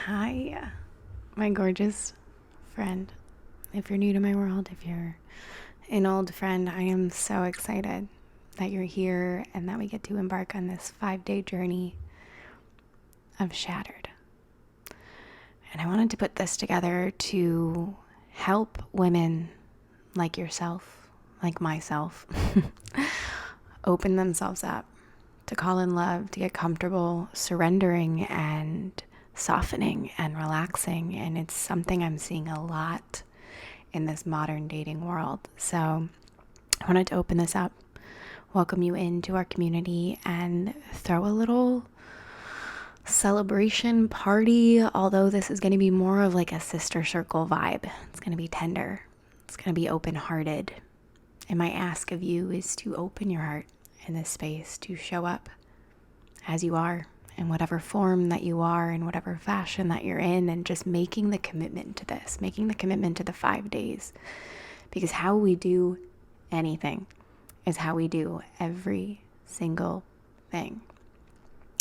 Hi, my gorgeous friend. If you're new to my world, if you're an old friend, I am so excited that you're here and that we get to embark on this 5-day journey of Shattered. And I wanted to put this together to help women like yourself, like myself, open themselves up, to call in love, to get comfortable, surrendering and softening and relaxing. And it's something I'm seeing a lot in this modern dating world. So I wanted to open this up, welcome you into our community, and throw a little celebration party, although this is going to be more of like a sister circle vibe. It's going to be tender. It's going to be open-hearted. And my ask of you is to open your heart in this space, to show up as you are, in whatever form that you are, in whatever fashion that you're in, and just making the commitment to this, making the commitment to the 5 days. Because how we do anything is how we do every single thing.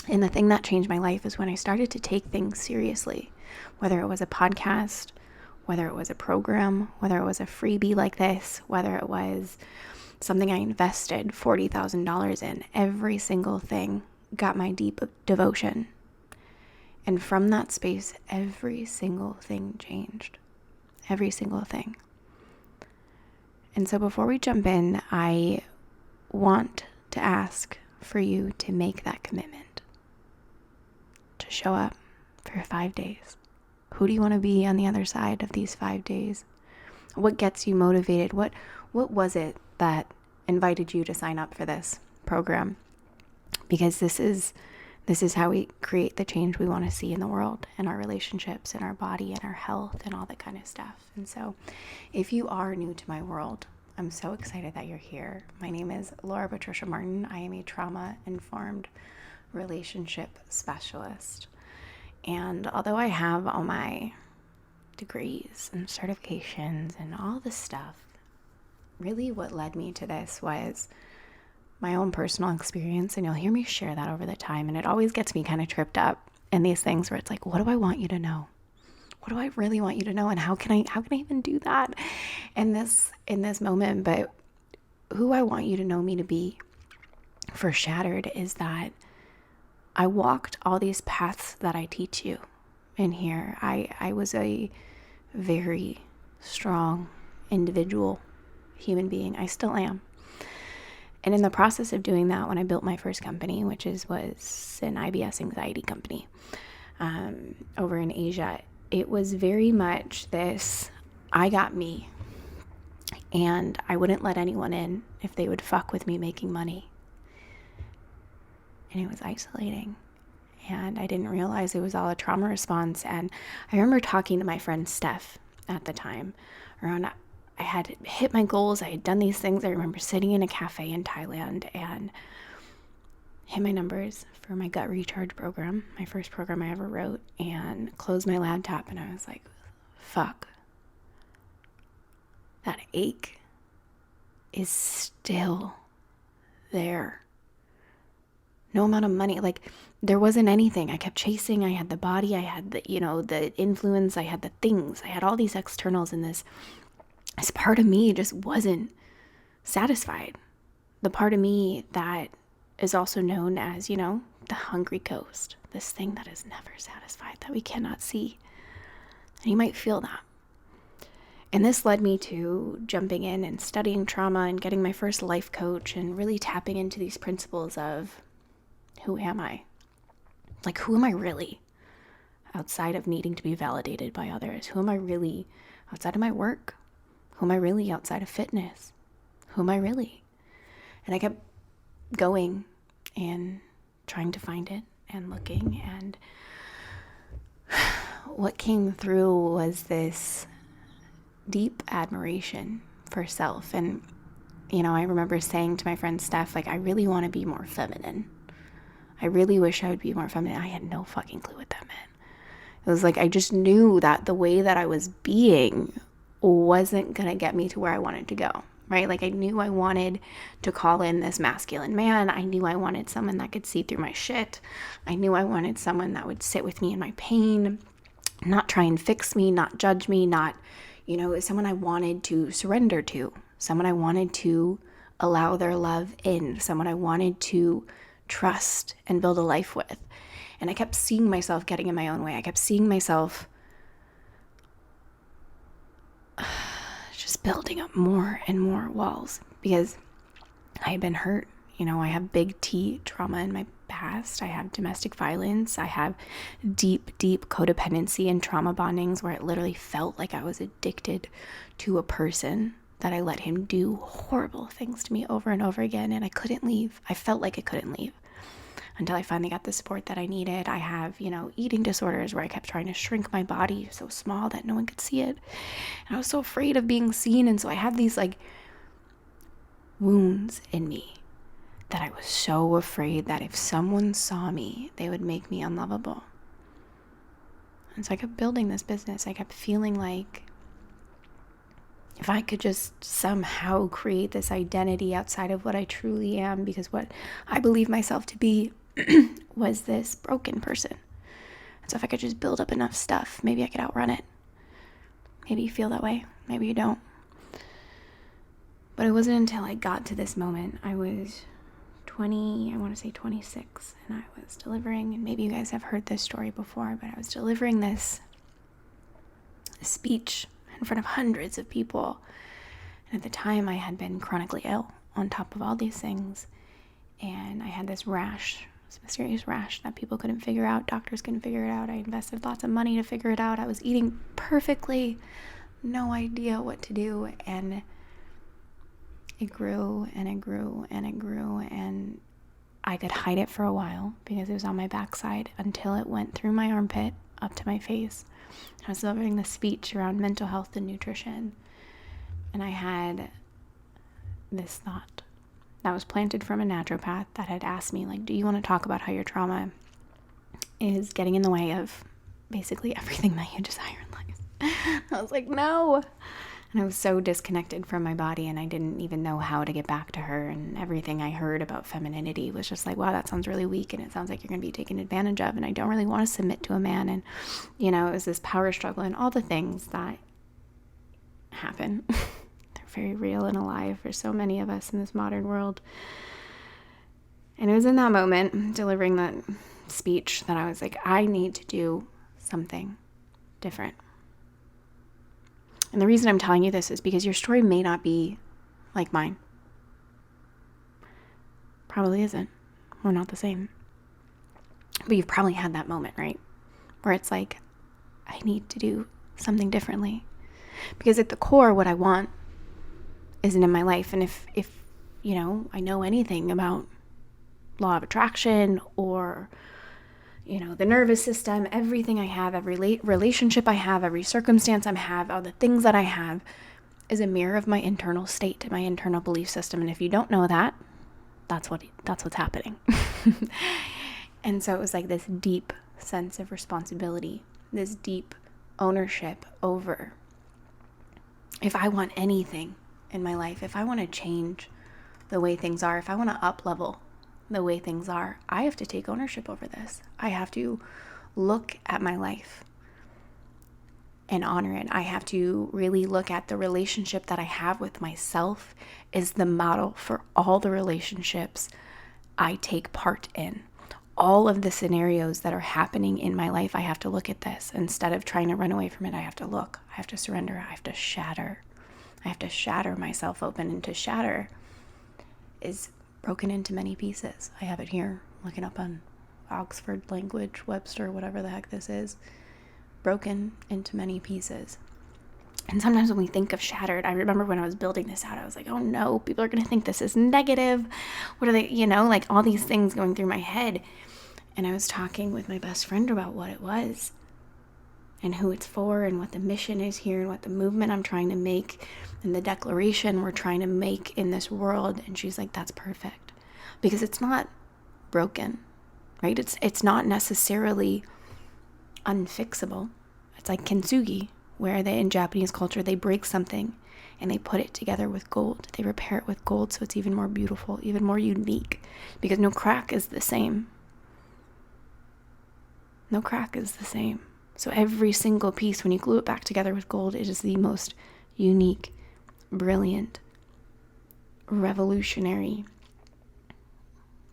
And the thing that changed my life is when I started to take things seriously, whether it was a podcast, whether it was a program, whether it was a freebie like this, whether it was something I invested $40,000 in, every single thing got my deep devotion. And from that space, every single thing changed. Every single thing. And so before we jump in, I want to ask for you to make that commitment. To show up for 5 days. Who do you want to be on the other side of these 5 days? What gets you motivated? What was it that invited you to sign up for this program? Because this is how we create the change we want to see in the world, in our relationships, in our body, in our health, and all that kind of stuff. And so if you are new to my world, I'm so excited that you're here. My name is Laura Patricia Martin. I am a trauma-informed relationship specialist. And although I have all my degrees and certifications and all this stuff, really what led me to this was my own personal experience, and you'll hear me share that over the time, and it always gets me kind of tripped up in these things where it's like, what do I want you to know? What do I really want you to know, and how can I even do that in this moment? But who I want you to know me to be for Shattered is that I walked all these paths that I teach you in here. I was a very strong individual human being. I still am. And in the process of doing that, when I built my first company, which was an IBS anxiety company over in Asia, it was very much this, I got me, and I wouldn't let anyone in if they would fuck with me making money. And it was isolating. And I didn't realize it was all a trauma response. And I remember talking to my friend Steph at the time around, I had hit my goals. I had done these things. I remember sitting in a cafe in Thailand and hit my numbers for my gut recharge program, my first program I ever wrote, and closed my laptop. And I was like, fuck, that ache is still there. No amount of money, like there wasn't anything. I kept chasing. I had the body, I had the, the influence, I had the things, I had all these externals, and this part of me just wasn't satisfied. The part of me that is also known as, the hungry ghost, this thing that is never satisfied, that we cannot see. And you might feel that. And this led me to jumping in and studying trauma and getting my first life coach and really tapping into these principles of, who am I? Like, who am I really outside of needing to be validated by others? Who am I really outside of my work? Who am I really outside of fitness? Who am I really? And I kept going and trying to find it and looking. And what came through was this deep admiration for self. And, I remember saying to my friend Steph, like, I really want to be more feminine. I really wish I would be more feminine. I had no fucking clue what that meant. It was like I just knew that the way that I was being wasn't going to get me to where I wanted to go, right? Like I knew I wanted to call in this masculine man. I knew I wanted someone that could see through my shit. I knew I wanted someone that would sit with me in my pain. not try and fix me, not judge me, not, someone I wanted to surrender to, someone I wanted to allow their love in, someone I wanted to trust and build a life with. And I kept seeing myself getting in my own way. I kept seeing myself just building up more and more walls because I had been hurt. I have big T trauma in my past. I have domestic violence. I have deep, deep codependency and trauma bondings where it literally felt like I was addicted to a person, that I let him do horrible things to me over and over again, and I couldn't leave. I felt like I couldn't leave until I finally got the support that I needed. I have, eating disorders where I kept trying to shrink my body so small that no one could see it. And I was so afraid of being seen. And so I have these wounds in me that I was so afraid that if someone saw me, they would make me unlovable. And so I kept building this business. I kept feeling like if I could just somehow create this identity outside of what I truly am, because what I believe myself to be was this broken person. And so if I could just build up enough stuff, maybe I could outrun it. Maybe you feel that way. Maybe you don't. But it wasn't until I got to this moment. I was 26, and I was delivering, and maybe you guys have heard this story before, but I was delivering this speech in front of hundreds of people. And at the time, I had been chronically ill on top of all these things. And I had this rash, this mysterious rash that people couldn't figure out. Doctors couldn't figure it out. I invested lots of money to figure it out. I was eating perfectly, no idea what to do. And it grew and it grew and it grew. And I could hide it for a while because it was on my backside until it went through my armpit up to my face. I was delivering this speech around mental health and nutrition. And I had this thought that was planted from a naturopath that had asked me, do you want to talk about how your trauma is getting in the way of basically everything that you desire in life? I was like, no. And I was so disconnected from my body, and I didn't even know how to get back to her. And everything I heard about femininity was just like, wow, that sounds really weak, and it sounds like you're going to be taken advantage of, and I don't really want to submit to a man. And, it was this power struggle and all the things that happen. They're very real and alive for so many of us in this modern world. And it was in that moment, delivering that speech, that I was like, I need to do something different. And the reason I'm telling you this is because your story may not be like mine. Probably isn't. We're not the same. But you've probably had that moment, right? Where it's like, I need to do something differently. Because at the core, what I want isn't in my life. And if I know anything about law of attraction or the nervous system, everything I have, every relationship I have, every circumstance I have, all the things that I have is a mirror of my internal state, my internal belief system. And if you don't know that, that's what's happening. And so it was like this deep sense of responsibility, this deep ownership over, if I want anything in my life, if I want to change the way things are, if I want to up level the way things are, I have to take ownership over this. I have to look at my life and honor it. I have to really look at the relationship that I have with myself is the model for all the relationships I take part in. All of the scenarios that are happening in my life, I have to look at this. Instead of trying to run away from it, I have to look. I have to surrender. I have to shatter. I have to shatter myself open. And to shatter is broken into many pieces. I have it here, looking up on Oxford Language, Webster, whatever the heck this is. Broken into many pieces. And sometimes when we think of shattered, I remember when I was building this out, I was like, oh no, people are going to think this is negative. What are they, all these things going through my head. And I was talking with my best friend about what it was and who it's for and what the mission is here and what the movement I'm trying to make and the declaration we're trying to make in this world. And she's like, that's perfect. Because it's not broken, right? It's not necessarily unfixable. It's like kintsugi, where in Japanese culture, they break something and they put it together with gold. They repair it with gold so it's even more beautiful, even more unique, because no crack is the same. No crack is the same. So every single piece, when you glue it back together with gold, it is the most unique, brilliant, revolutionary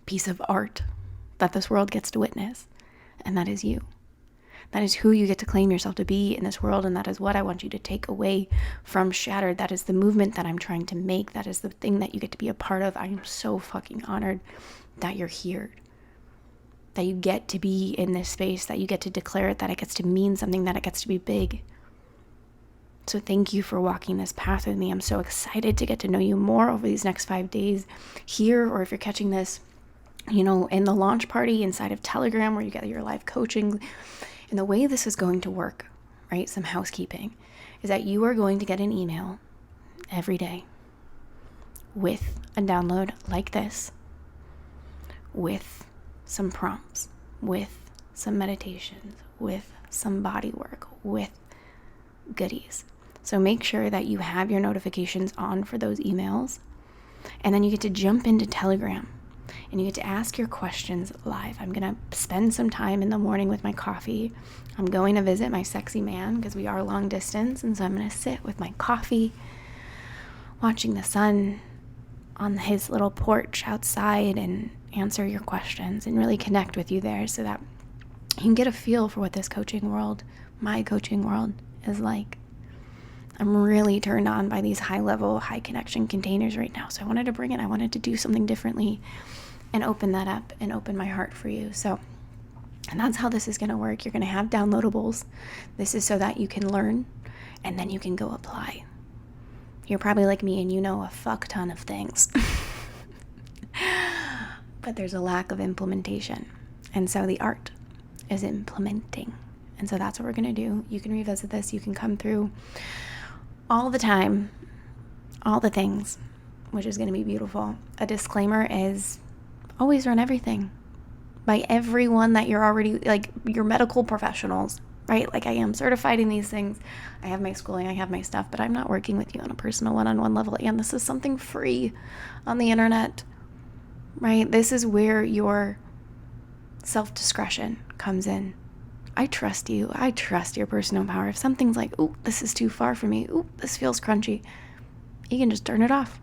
piece of art that this world gets to witness. And that is you. That is who you get to claim yourself to be in this world, and that is what I want you to take away from Shattered. That is the movement that I'm trying to make. That is the thing that you get to be a part of. I am so fucking honored that you're here, that you get to be in this space, that you get to declare it, that it gets to mean something, that it gets to be big. So thank you for walking this path with me. I'm so excited to get to know you more over these next 5 days here, or if you're catching this, in the launch party inside of Telegram where you get your live coaching. And the way this is going to work, right, some housekeeping, is that you are going to get an email every day with a download like this, with some prompts, with some meditations, with some body work, with goodies. So make sure that you have your notifications on for those emails. And then you get to jump into Telegram and you get to ask your questions live. I'm going to spend some time in the morning with my coffee. I'm going to visit my sexy man because we are long distance. And so I'm going to sit with my coffee, watching the sun on his little porch outside and answer your questions and really connect with you there so that you can get a feel for what this coaching world, my coaching world, is like. I'm really turned on by these high-level, high-connection containers right now. So I wanted to do something differently and open that up and open my heart for you. So, and that's how this is going to work. You're going to have downloadables. This is so that you can learn and then you can go apply. You're probably like me and you know a fuck ton of things. But there's a lack of implementation. And so the art is implementing. And so that's what we're going to do. You can revisit this. You can come through all the time, all the things, which is going to be beautiful. A disclaimer is always run everything by everyone that you're already, like your medical professionals, right? Like I am certified in these things. I have my schooling, I have my stuff, but I'm not working with you on a personal one-on-one level. And this is something free on the internet, right? This is where your self-discretion comes in. I trust you. I trust your personal power. If something's like, ooh, this is too far for me. Ooh, this feels crunchy. You can just turn it off.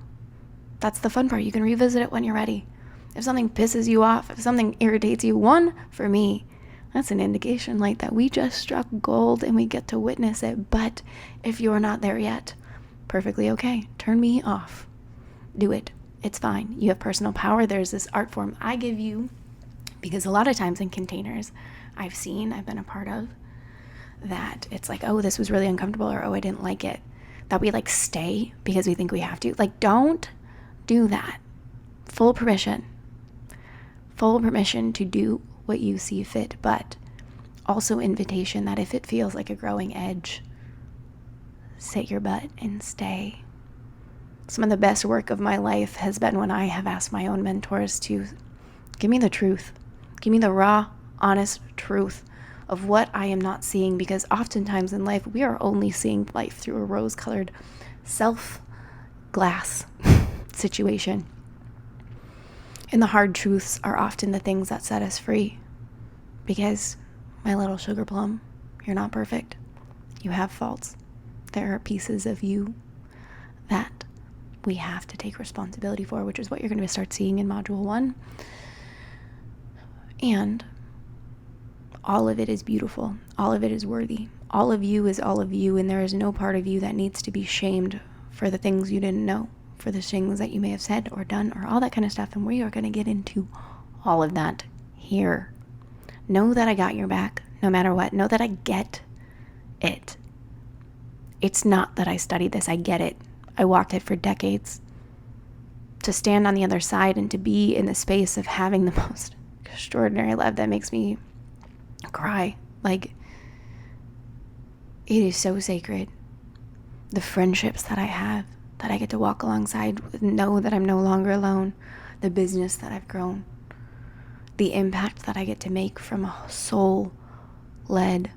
That's the fun part. You can revisit it when you're ready. If something pisses you off, if something irritates you, for me, that's an indication like that we just struck gold and we get to witness it. But if you're not there yet, perfectly okay. Turn me off. Do it. It's fine. You have personal power. There's this art form I give you because a lot of times in containers, I've been a part of, that it's like, oh, this was really uncomfortable, or oh, I didn't like it, that we like stay because we think we have to. Like, don't do that. Full permission to do what you see fit, but also invitation that if it feels like a growing edge, sit your butt and stay. Some of the best work of my life has been when I have asked my own mentors to give me the truth, give me the raw, honest truth of what I am not seeing, because oftentimes in life we are only seeing life through a rose-colored self-glass situation. And the hard truths are often the things that set us free, because my little sugar plum, you're not perfect. You have faults. There are pieces of you that we have to take responsibility for, which is what you're going to start seeing in Module 1. And all of it is beautiful. All of it is worthy. All of you is all of you, and there is no part of you that needs to be shamed for the things you didn't know, for the things that you may have said or done, or all that kind of stuff. And we are going to get into all of that here. Know that I got your back no matter what. Know that I get it. It's not that I studied this. I get it. I walked it for decades. To stand on the other side and to be in the space of having the most extraordinary love that makes me cry. Like, it is so sacred. The friendships that I have, that I get to walk alongside, know that I'm no longer alone. The business that I've grown. The impact that I get to make from a soul-led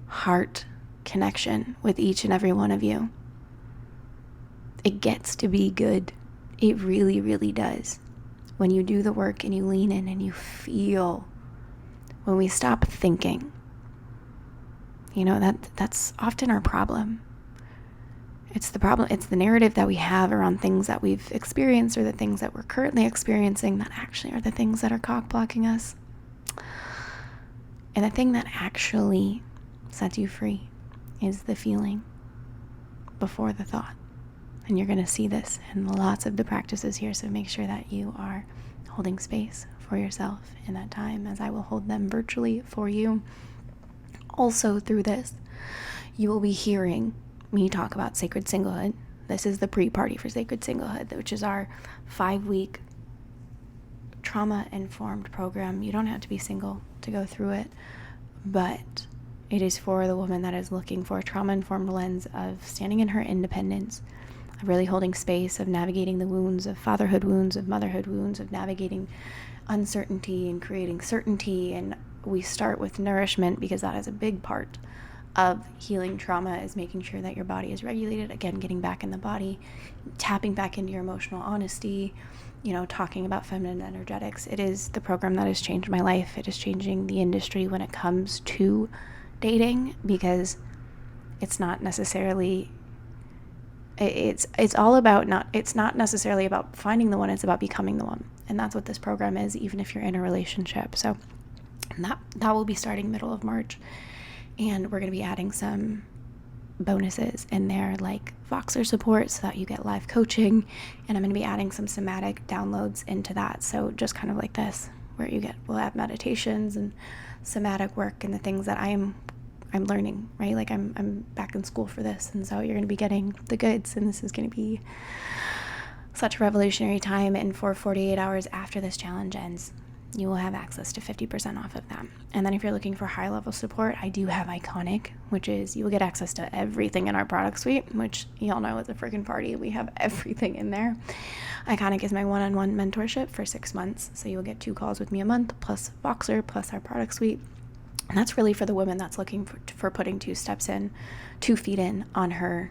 heart connection with each and every one of you. It gets to be good. It really, really does. When you do the work and you lean in and you feel, when we stop thinking That's often our problem. It's the narrative that we have around things that we've experienced or the things that we're currently experiencing that actually are the things that are cock blocking us. And the thing that actually sets you free is the feeling before the thought. And you're going to see this in lots of the practices here, so make sure that you are holding space for yourself in that time, as I will hold them virtually for you. Also, through this, you will be hearing me talk about Sacred Singlehood. This is the pre-party for Sacred Singlehood, which is our 5-week trauma-informed program. You don't have to be single to go through it, but it is for the woman that is looking for a trauma-informed lens of standing in her independence, of really holding space, of navigating the wounds, of fatherhood wounds, of motherhood wounds, of navigating uncertainty and creating certainty. And we start with nourishment, because that is a big part of healing trauma, is making sure that your body is regulated. Again, getting back in the body, tapping back into your emotional honesty, talking about feminine energetics. It is the program that has changed my life. It is changing the industry when it comes to dating, because it's not necessarily, it's not necessarily about finding the one, it's about becoming the one. And that's what this program is, even if you're in a relationship. So that will be starting middle of March. And we're going to be adding some bonuses in there, like Voxer support, so that you get live coaching. And I'm going to be adding some somatic downloads into that. So just kind of like this, where we'll have meditations and somatic work and the things that I'm learning, right? Like I'm back in school for this. And so you're going to be getting the goods, and this is going to be such a revolutionary time. And for 48 hours after this challenge ends, you will have access to 50% off of them. And then if you're looking for high level support, I do have Iconic, which is you will get access to everything in our product suite, which y'all know is a freaking party. We have everything in there. Iconic is my one-on-one mentorship for 6 months. So you'll get 2 calls with me a month, plus Voxer, plus our product suite. And that's really for the woman that's looking for putting 2 feet in on her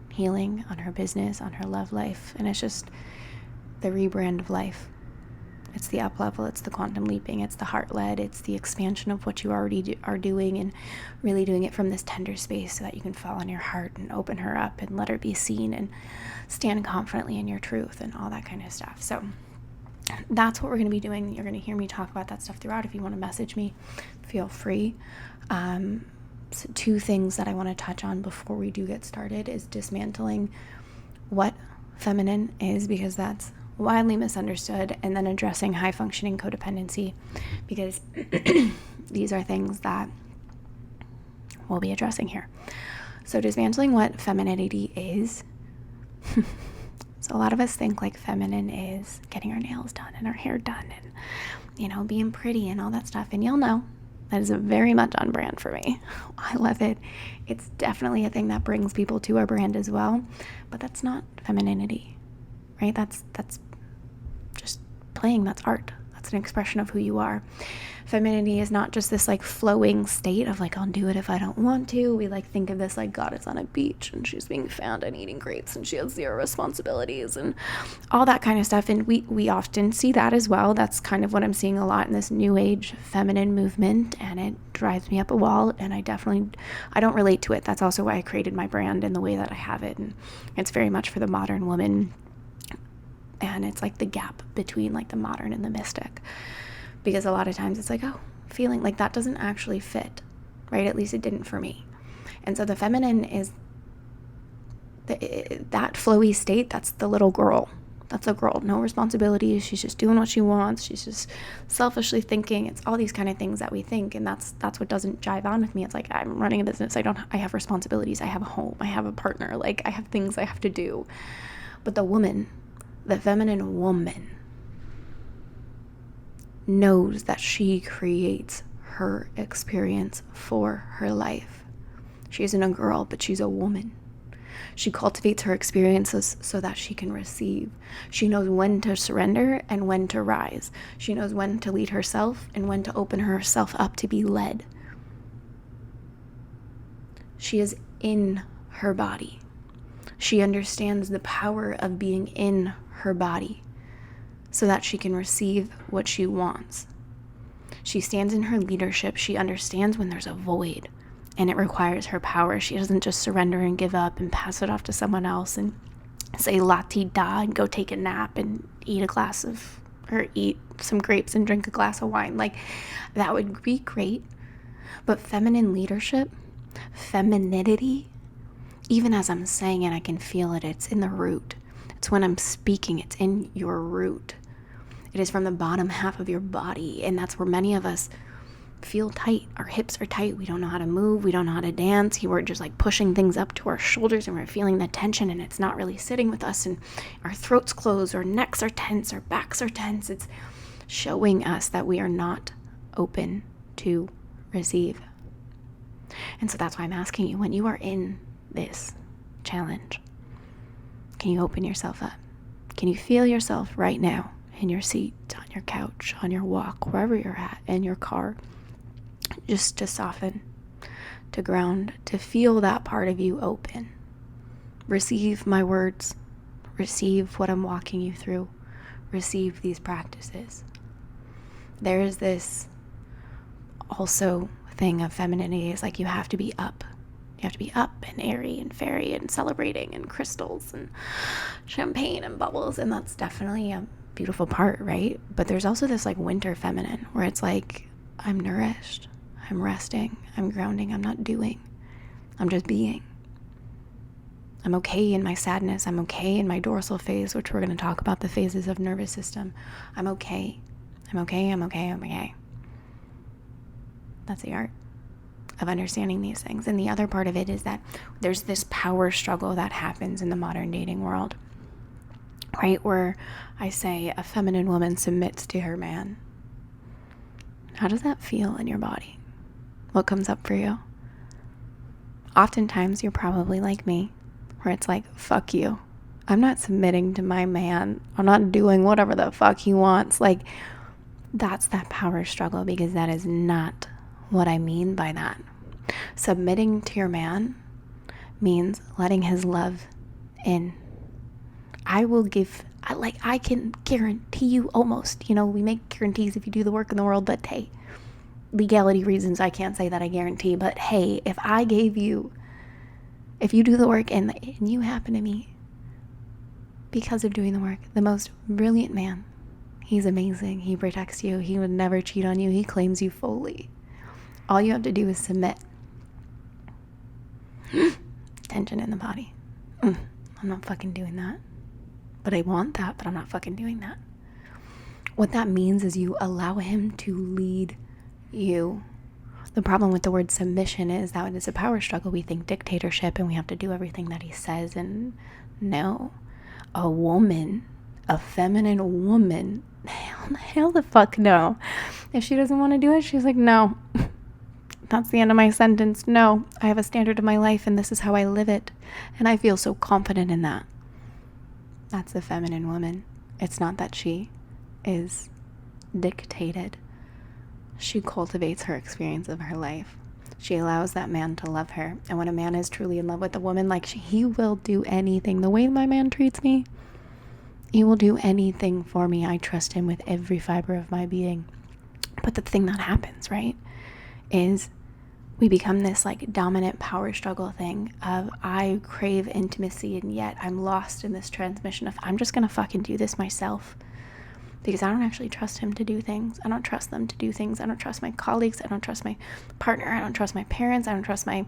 healing, on her business, on her love life. And it's just the rebrand of life. It's the up level, it's the quantum leaping, it's the heart-led, it's the expansion of what you already are doing, and really doing it from this tender space so that you can fall on your heart and open her up and let her be seen and stand confidently in your truth and all that kind of stuff. So that's what we're going to be doing. You're going to hear me talk about that stuff throughout. If you want to message me, feel free. So 2 things that I want to touch on before we do get started is dismantling what feminine is, because that's widely misunderstood, and then addressing high functioning codependency, because these are things that we'll be addressing here. So dismantling what femininity is. So a lot of us think like feminine is getting our nails done and our hair done and, being pretty and all that stuff. And you'll know that is very much on brand for me. I love it. It's definitely a thing that brings people to our brand as well, but that's not femininity, right? That's just playing. That's art. That's an expression of who you are. Femininity is not just this like flowing state of like, I'll do it if I don't want to. We like think of this like goddess on a beach and she's being found and eating grapes and she has 0 responsibilities and all that kind of stuff. And we often see that as well. That's kind of what I'm seeing a lot in this new age feminine movement, and it drives me up a wall, and I don't relate to it. That's also why I created my brand in the way that I have it. And it's very much for the modern woman. And it's like the gap between like the modern and the mystic, because a lot of times it's like, oh, feeling like that doesn't actually fit, right? At least it didn't for me. And so the feminine is that flowy state. That's the little girl. That's a girl, no responsibilities. She's just doing what she wants. She's just selfishly thinking. It's all these kind of things that we think, and that's what doesn't jive on with me. It's like, I'm running a business. I have responsibilities. I have a home. I have a partner. Like, I have things I have to do. But the feminine woman knows that she creates her experience for her life. She isn't a girl, but she's a woman. She cultivates her experiences so that she can receive. She knows when to surrender and when to rise. She knows when to lead herself and when to open herself up to be led. She is in her body. She understands the power of being in her body so that she can receive what she wants. She stands in her leadership. She understands when there's a void and it requires her power. She doesn't just surrender and give up and pass it off to someone else and say la-ti-da and go take a nap and eat some grapes and drink a glass of wine. Like, that would be great. But feminine leadership, femininity, even as I'm saying it, I can feel it. It's in the root. It's when I'm speaking. It's in your root. It is from the bottom half of your body. And that's where many of us feel tight. Our hips are tight. We don't know how to move. We don't know how to dance. We're just like pushing things up to our shoulders and we're feeling the tension and it's not really sitting with us. And our throats close, our necks are tense, our backs are tense. It's showing us that we are not open to receive. And so that's why I'm asking you, when you are in this challenge, can you open yourself up? Can you feel yourself right now in your seat, on your couch, on your walk, wherever you're at, in your car, just to soften, to ground, to feel that part of you open? Receive my words. Receive what I'm walking you through. Receive these practices. There is this also thing of femininity is like you have to be up. You have to be up and airy and fairy and celebrating and crystals and champagne and bubbles. And that's definitely a beautiful part, right? But there's also this like winter feminine where it's like, I'm nourished, I'm resting, I'm grounding, I'm not doing, I'm just being. I'm okay in my sadness. I'm okay in my dorsal phase, which we're going to talk about the phases of nervous system. I'm okay. I'm okay. I'm okay. I'm okay. That's the art of understanding these things. And the other part of it is that there's this power struggle that happens in the modern dating world, right? Where I say a feminine woman submits to her man. How does that feel in your body? What comes up for you? Oftentimes you're probably like me, where it's like, fuck you. I'm not submitting to my man. I'm not doing whatever the fuck he wants. Like, that's that power struggle, because that is not what I mean by that. Submitting to your man means letting his love in. I can guarantee you almost, we make guarantees if you do the work in the world, but hey, legality reasons, I can't say that I guarantee, but hey, if you do the work and you happen to meet, because of doing the work, the most brilliant man, he's amazing, he protects you, he would never cheat on you, he claims you fully. All you have to do is submit. Tension in the body. I'm not fucking doing that. But I want that, but I'm not fucking doing that. What that means is you allow him to lead you. The problem with the word submission is that it's a power struggle. We think dictatorship and we have to do everything that he says. And no, a woman, a feminine woman, hell the fuck no. If she doesn't want to do it, she's like, no. That's the end of my sentence. No, I have a standard of my life and this is how I live it. And I feel so confident in that. That's the feminine woman. It's not that she is dictated. She cultivates her experience of her life. She allows that man to love her. And when a man is truly in love with a woman, he will do anything. The way my man treats me, he will do anything for me. I trust him with every fiber of my being. But the thing that happens, right, is we become this dominant power struggle thing of I crave intimacy and yet I'm lost in this transmission of I'm just going to fucking do this myself, because I don't actually trust him to do things. I don't trust them to do things. I don't trust my colleagues. I don't trust my partner. I don't trust my parents. I don't trust my,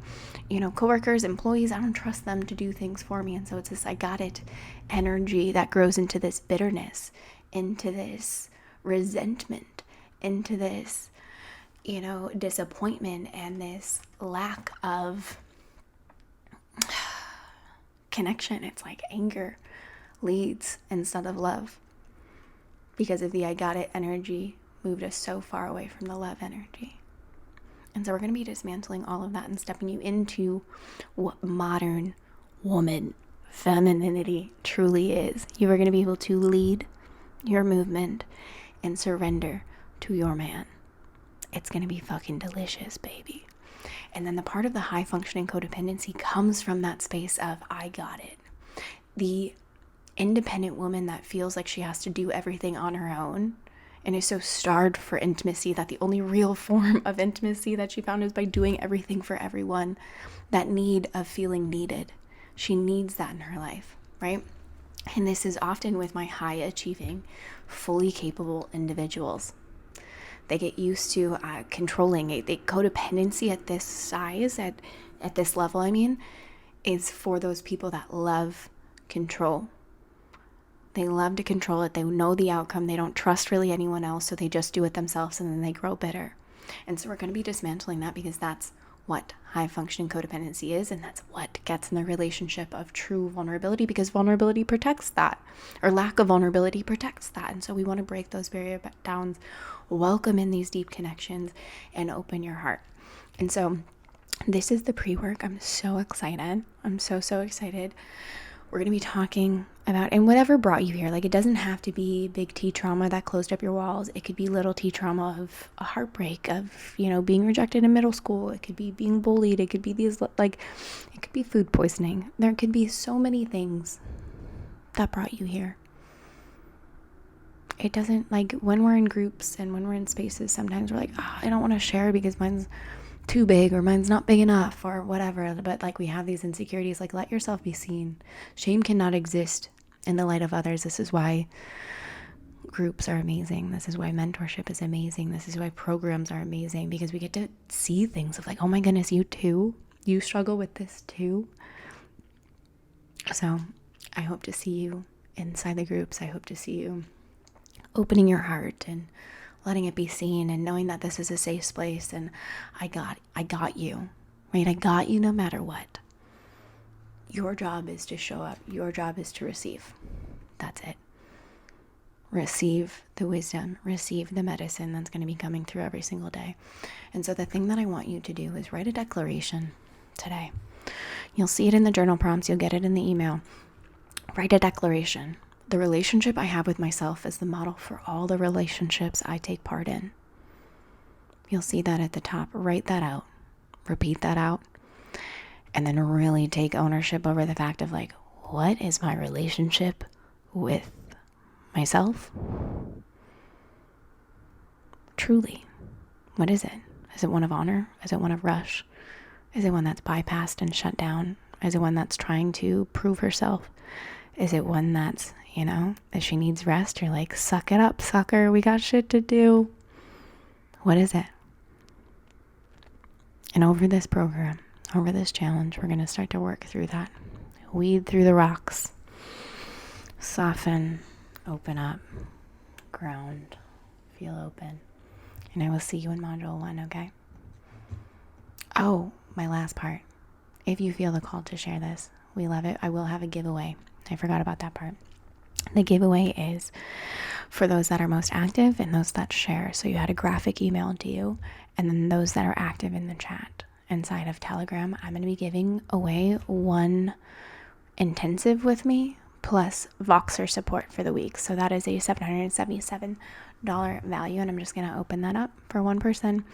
coworkers, employees. I don't trust them to do things for me. And so it's this I got it energy that grows into this bitterness, into this resentment, into this disappointment, and this lack of connection. It's like anger leads instead of love, because of the I got it energy moved us so far away from the love energy. And so we're going to be dismantling all of that and stepping you into what modern woman femininity truly is. You are going to be able to lead your movement and surrender to your man. It's going to be fucking delicious, baby. And then the part of the high functioning codependency comes from that space of I got it. The independent woman that feels like she has to do everything on her own and is so starved for intimacy that the only real form of intimacy that she found is by doing everything for everyone. That need of feeling needed. She needs that in her life, right? And this is often with my high achieving, fully capable individuals. They get used to controlling. The codependency at this size, at this level, is for those people that love control. They love to control it. They know the outcome. They don't trust really anyone else, so they just do it themselves, and then they grow bitter. And so we're going to be dismantling that, because that's what high functioning codependency is, and that's what gets in the relationship of true vulnerability, because vulnerability protects that, or lack of vulnerability protects that. And so we want to break those barrier downs, welcome in these deep connections, and open your heart. And so this is the pre-work. I'm so excited. I'm so excited. We're going to be talking about, and whatever brought you here, like, it doesn't have to be big T trauma that closed up your walls. It could be little T trauma of a heartbreak, of, being rejected in middle school. It could be being bullied. It could be these, it could be food poisoning. There could be so many things that brought you here. It doesn't, when we're in groups and when we're in spaces, sometimes we're like, I don't want to share because mine's too big, or mine's not big enough, or whatever. But we have these insecurities. Let yourself be seen. Shame cannot exist in the light of others. This is why groups are amazing. This is why mentorship is amazing. This is why programs are amazing, because we get to see things of oh my goodness, you too, you struggle with this too. So I hope to see you inside the groups. I hope to see you opening your heart and letting it be seen, and knowing that this is a safe place, and I got you, right? I got you no matter what. Your job is to show up. Your job is to receive. That's it. Receive the wisdom, receive the medicine that's going to be coming through every single day. And so the thing that I want you to do is write a declaration today. You'll see it in the journal prompts. You'll get it in the email. Write a declaration. The relationship I have with myself is the model for all the relationships I take part in. You'll see that at the top. Write that out. Repeat that out. And then really take ownership over the fact of what is my relationship with myself? Truly. What is it? Is it one of honor? Is it one of rush? Is it one that's bypassed and shut down? Is it one that's trying to prove herself? Is it one that's, if she needs rest, you're suck it up, sucker, we got shit to do. What is it? And over this program, over this challenge, we're going to start to work through that. Weed through the rocks. Soften, open up, ground, feel open. And I will see you in module 1, okay? Oh, my last part. If you feel the call to share this, we love it. I will have a giveaway. I forgot about that part. The giveaway is for those that are most active and those that share. So you had a graphic emailed to you, and then those that are active in the chat inside of Telegram. I'm going to be giving away 1 intensive with me plus Voxer support for the week. So that is a $777 value, and I'm just going to open that up for 1 person.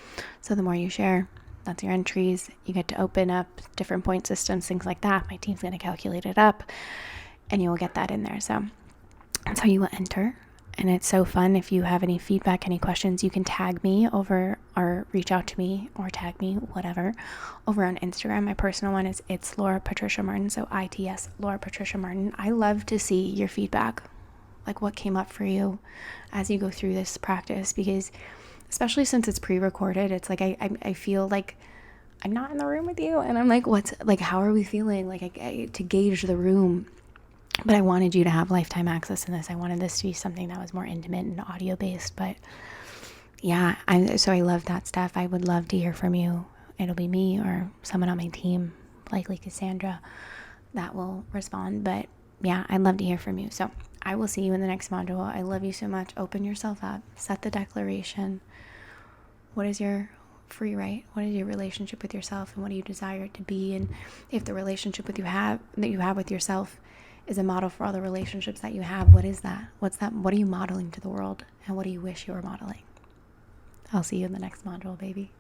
So the more you share, that's your entries. You get to open up different point systems, things like that. My team's going to calculate it up, and you will get that in there. So that's how you will enter. And it's so fun. If you have any feedback, any questions, you can tag me over, or reach out to me, or tag me, whatever, over on Instagram. My personal one is It's Laura Patricia Martin. So ITS Laura Patricia Martin. I love to see your feedback, what came up for you as you go through this practice, because especially since it's pre-recorded, it's I feel like I'm not in the room with you, and I'm how are we feeling? To gauge the room. But I wanted you to have lifetime access in this. I wanted this to be something that was more intimate and audio based. But yeah, I love that stuff. I would love to hear from you. It'll be me or someone on my team, likely Cassandra, that will respond. But yeah, I'd love to hear from you. So I will see you in the next module. I love you so much. Open yourself up. Set the declaration. What is your free right? What is your relationship with yourself, and what do you desire it to be? And if the relationship that you have with yourself is a model for all the relationships that you have, what is that? What's that? What are you modeling to the world? And what do you wish you were modeling? I'll see you in the next module, baby.